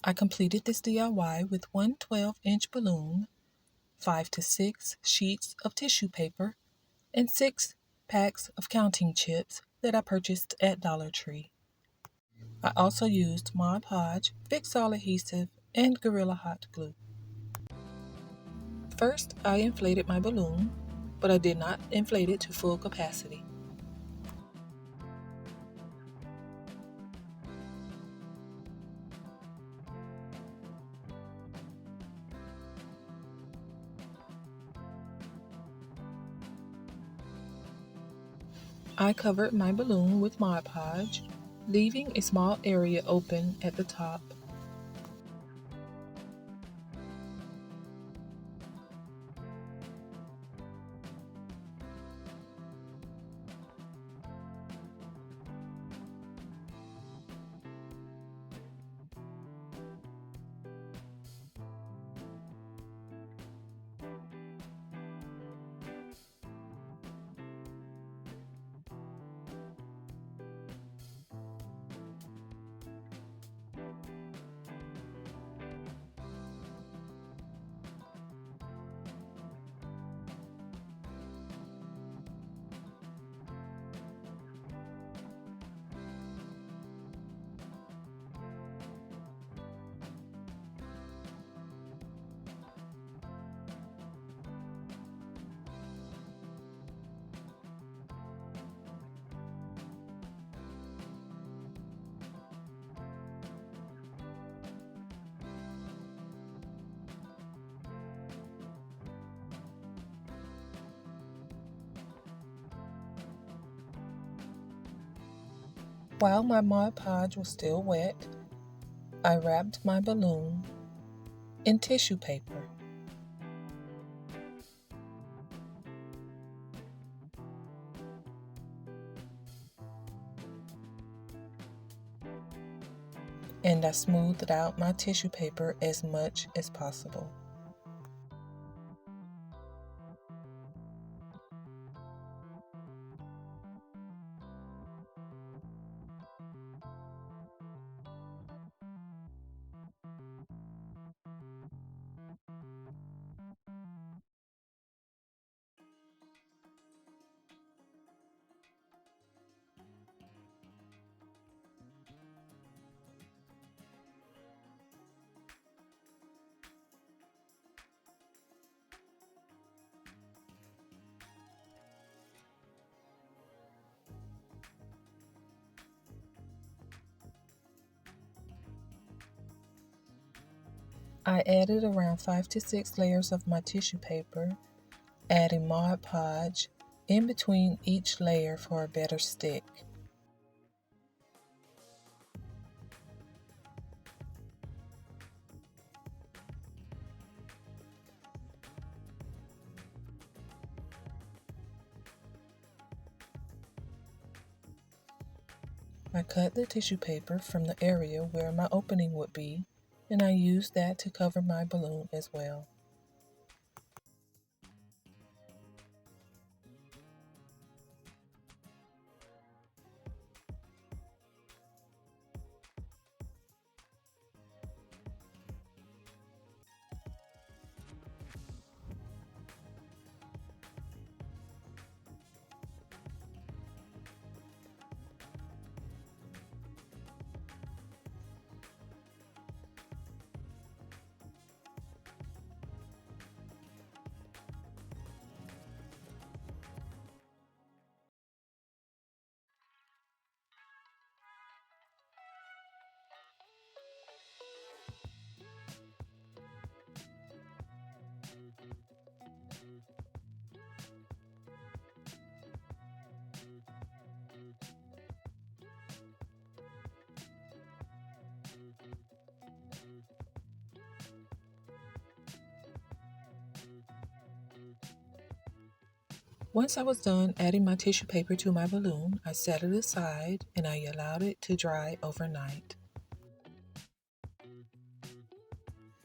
I completed this DIY with one 12-inch balloon, 5 to 6 sheets of tissue paper, and 6 packs of counting chips that I purchased at Dollar Tree. I also used Mod Podge, Fix-All adhesive, and Gorilla Hot Glue. First, I inflated my balloon, but I did not inflate it to full capacity. I covered my balloon with Mod Podge, leaving a small area open at the top. While my Mod Podge was still wet, I wrapped my balloon in tissue paper. And I smoothed out my tissue paper as much as possible. I added around 5 to 6 layers of my tissue paper, adding Mod Podge in between each layer for a better stick. I cut the tissue paper from the area where my opening would be, and I used that to cover my balloon as well. Once I was done adding my tissue paper to my balloon, I set it aside and I allowed it to dry overnight.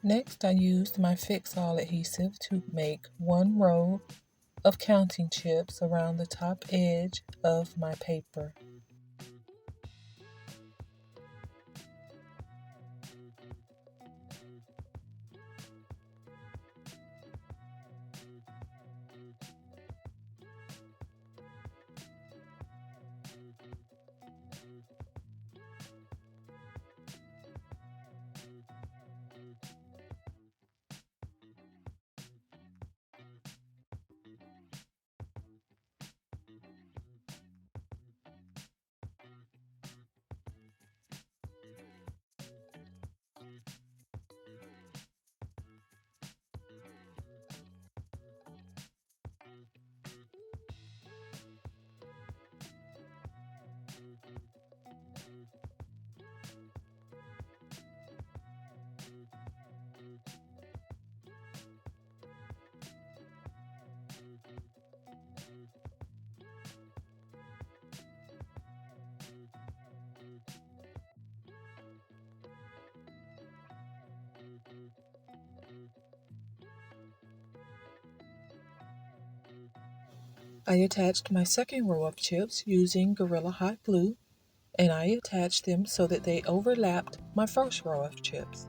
Next, I used my Fix-All adhesive to make one row of counting chips around the top edge of my paper. I attached my second row of chips using Gorilla Hot Glue, and I attached them so that they overlapped my first row of chips.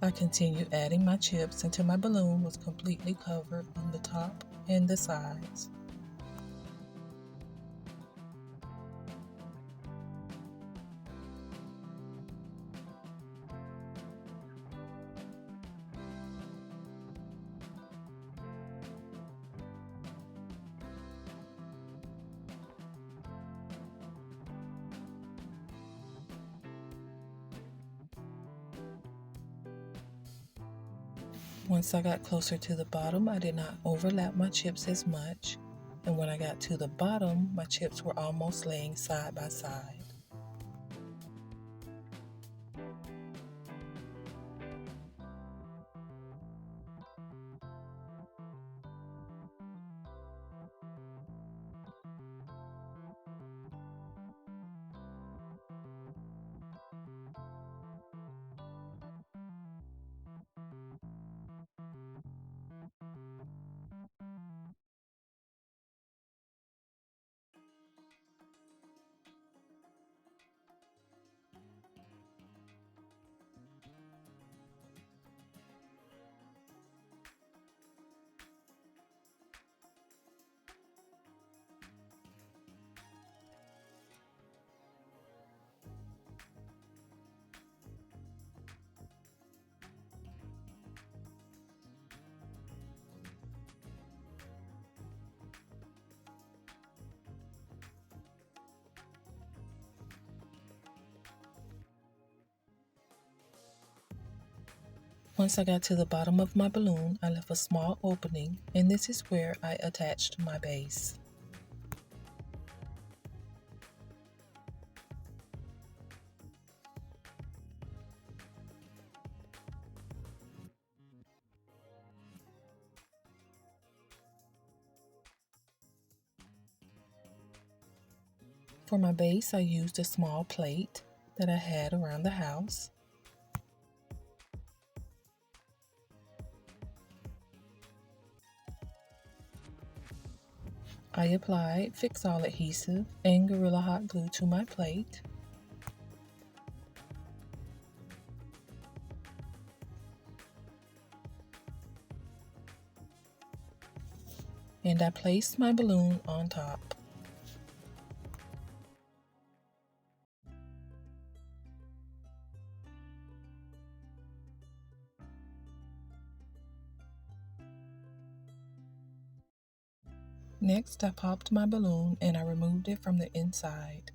I continued adding my chips until my balloon was completely covered on the top and the sides. Once I got closer to the bottom, I did not overlap my chips as much, and when I got to the bottom, my chips were almost laying side by side. Once I got to the bottom of my balloon, I left a small opening, and this is where I attached my base. For my base, I used a small plate that I had around the house. I applied Fix-All adhesive and Gorilla Hot Glue to my plate. And I placed my balloon on top. Next, I popped my balloon and I removed it from the inside.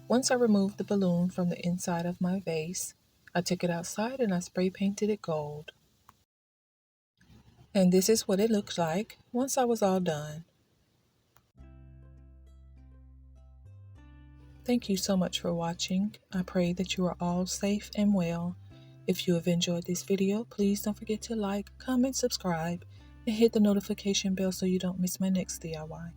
Once I removed the balloon from the inside of my vase, I took it outside and I spray painted it gold. And this is what it looked like once I was all done. Thank you so much for watching. I pray that you are all safe and well. If you have enjoyed this video, please don't forget to like, comment, subscribe, and hit the notification bell so you don't miss my next DIY.